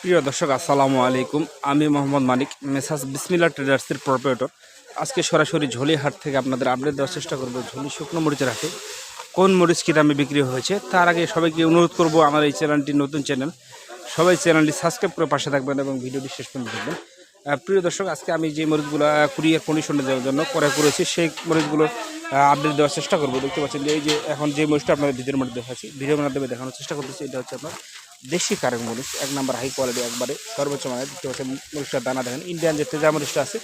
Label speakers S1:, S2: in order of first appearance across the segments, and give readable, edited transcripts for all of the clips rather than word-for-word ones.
S1: প্রিয় দর্শক আসসালামু আলাইকুম। আমি মোহাম্মদ মানিক, মেসাজ বিসমিল্লাহ ট্রেডার্সের প্রোপ্রাইটর। আজকে সরাসরি ঝুলি হাট থেকে আপনাদের আপডেট দেওয়ার চেষ্টা করব ঝুলি শুকনো মরিচের হাটে কোন মরিচ কী দামে বিক্রি হয়েছে। তার আগে সবাইকে অনুরোধ করব, আমার এই চ্যানেলটি নতুন চ্যানেল, সবাই চ্যানেলটি সাবস্ক্রাইব করে পাশে থাকবেন এবং ভিডিওটি শেষ পর্যন্ত দেখবেন। প্রিয় দর্শক, আজকে আমি যে মরিচগুলো কুরিয়ার কন্ডিশনে দেওয়ার জন্য ক্রয় করেছি সেই মরিচগুলো আপডেট দেওয়ার চেষ্টা করবো। দেখতে পাচ্ছেন যে এই যে এখন যে মরিচটা আপনাদের ভিডিওর মধ্যে দেখাচ্ছি, ভিডিওর মাধ্যমে দেখানোর চেষ্টা করতেছি, এটা হচ্ছে আপনার দেশি কারেন্ট মরিচ, এক নাম্বার হাই কোয়ালিটি, একবারে সর্বোচ্চ মানে। দেখতে পাচ্ছেন মরিচটার দানা দেখেন, ইন্ডিয়ান যে তেজা মরিচটা আছে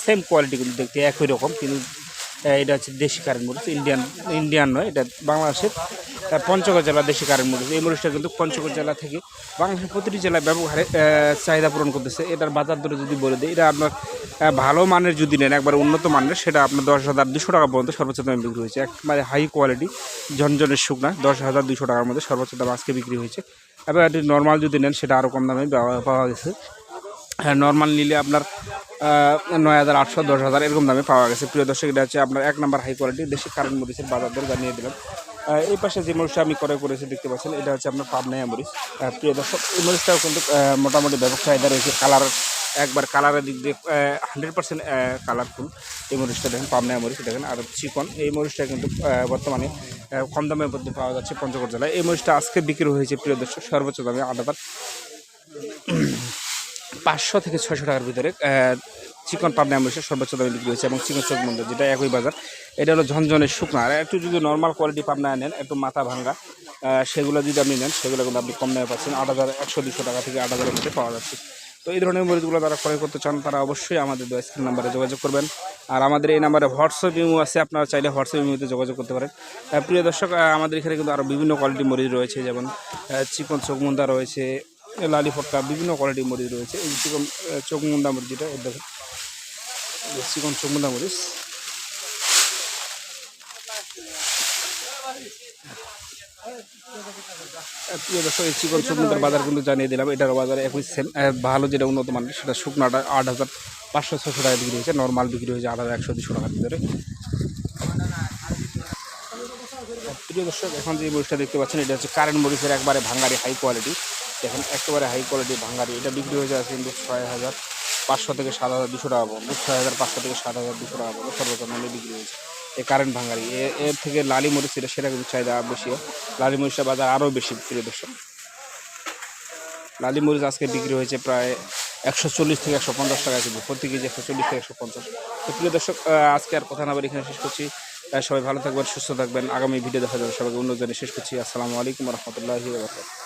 S1: সেম কোয়ালিটি কিন্তু দেখতে একই রকম, কিন্তু এটা হচ্ছে দেশি কারেন্ট মরিচ, ইন্ডিয়ান নয়। এটা বাংলাদেশের পঞ্চগড় জেলা দেশি কারেন্ট মরিচ। এই মরিচটা কিন্তু পঞ্চগড় জেলা থেকে বাংলাদেশের প্রতিটি জেলায় ব্যবহারে চাহিদা পূরণ করতেছে। এটার বাজার দরে যদি বলে দিই, এটা আপনার ভালো মানের যদি নেন, একবার উন্নত মানের, সেটা আপনার 10,200 টাকা পর্যন্ত সর্বোচ্চ দামে বিক্রি হয়েছে। একবারে হাই কোয়ালিটি ঝনঝনের শুকনা 10,200 টাকার মধ্যে সর্বোচ্চ দাম আজকে বিক্রি হয়েছে। এবার এটি নর্মাল যদি নেন সেটা আরও কম দামে পাওয়া গেছে। হ্যাঁ, নর্মাল নিলে আপনার 9,800 10,000 এরকম দামে পাওয়া গেছে। প্রিয় দর্শক, এটা হচ্ছে আপনার এক নাম্বার হাই কোয়ালিটি দেশি কারেন্ট মরিচের বাজার দর জানিয়ে দিলাম। এই পাশে যে মরিচটা আমি ক্রয় করেছি দেখতে পাচ্ছেন, এটা হচ্ছে আপনার পাবনাইয়া মরিচ। প্রিয় দর্শক, এই মরিচটাও কিন্তু মোটামুটি ব্যাপক চাহিদা রয়েছে। কালার একবার কালারের দিক দিয়ে 100% কালারফুল এই মরিচটা দেখেন, পাবনাইয়া মরিচ দেখেন, আর চিকন এই মরিচটা কিন্তু বর্তমানে কম দামের মধ্যে পাওয়া যাচ্ছে পঞ্চগড় জেলায়। এই মরিচটা আজকে বিক্রি হয়েছে প্রিয় দর্শক সর্বোচ্চ দামে 8,500 থেকে 600 টাকার ভিতরে। চিকন পাবনা মরিচের সর্বোচ্চ দামে বিক্রি হয়েছে এবং চিকন চোখ মন্দির যেটা একই বাজার। এটা হলো ঝনঝনের শুকনা। আর একটু যদি নর্মাল কোয়ালিটি পাবনা নেন, একটু মাথা ভাঙ্গা, সেগুলো যদি আপনি নেন, সেগুলো কিন্তু আপনি কম দামে পাচ্ছেন। 8,100-200 টাকা থেকে 8,000-এর মধ্যে পাওয়া যাচ্ছে। তো এই ধরনের মরিচগুলো যারা ক্রয় করতে চান তারা অবশ্যই আমাদের স্ক্রিন নাম্বারে যোগাযোগ করবেন। আর আমাদের এই নাম্বারে হোয়াটসঅ্যাপ ইমো আছে, আপনারা চাইলে হোয়াটসঅ্যাপ ইমোতে যোগাযোগ করতে পারেন। প্রিয় দর্শক, আমাদের এখানে কিন্তু আরও বিভিন্ন কোয়ালিটির মরিচ রয়েছে, যেমন চিকন চোখমুন্দা রয়েছে, লালি ফটকা, বিভিন্ন কোয়ালিটির মরিচ রয়েছে। এই চিকন চোখমুন্দা মরিচ, যেটা দেখেন চিকন চোখমুন্দা মরিচ। প্রিয় দর্শক, এই চিকন চোখমুন্দার বাজার কিন্তু জানিয়ে দিলাম। এটার বাজারে একই সেম, ভালো যেটা উন্নত মানের সেটা শুকনাটা 8,500-600 টাকা বিক্রি হয়েছে, নর্মাল বিক্রি হয়েছে 8,100-200 টাকার ভিতরে। প্রিয় দর্শক, এখন যে মরিচটা দেখতে পাচ্ছেন এটা হচ্ছে কারেন্ট মরিচের একবারে ভাঙ্গারি হাই কোয়ালিটি। দেখেন একেবারে হাই কোয়ালিটি ভাঙ্গারি, এটা বিক্রি হয়ে যাচ্ছে কিন্তু 6,500 থেকে 7,200 টাকা পর্যন্ত। 6,500 থেকে 7,200 টাকা পর্যন্ত সর্বোচ্চ মূল্যে বিক্রি হয়েছে এই কারেন্ট ভাঙ্গারি। এর থেকে লালি মরিচ সেটা কিন্তু চাহিদা বেশি, লালি মরিচটা বাজার আরও বেশি। প্রিয় দর্শক, লালি মরিচ আজকে বিক্রি হয়েছে প্রায় 140 থেকে 150 টাকা কেজি, প্রতি কেজি 140 থেকে 150। তো প্রিয় দর্শক, আজকে আর কথা না বলে এখানে শেষ করছি। সবাই ভালো থাকবেন, সুস্থ থাকবেন। আগামী ভিডিও দেখা যাবে। সবাইকে অনুরোধ জানিয়ে শেষ করছি। আসসালামু আলাইকুম ওয়া রাহমাতুল্লাহি ওয়া বারাকাতুহু।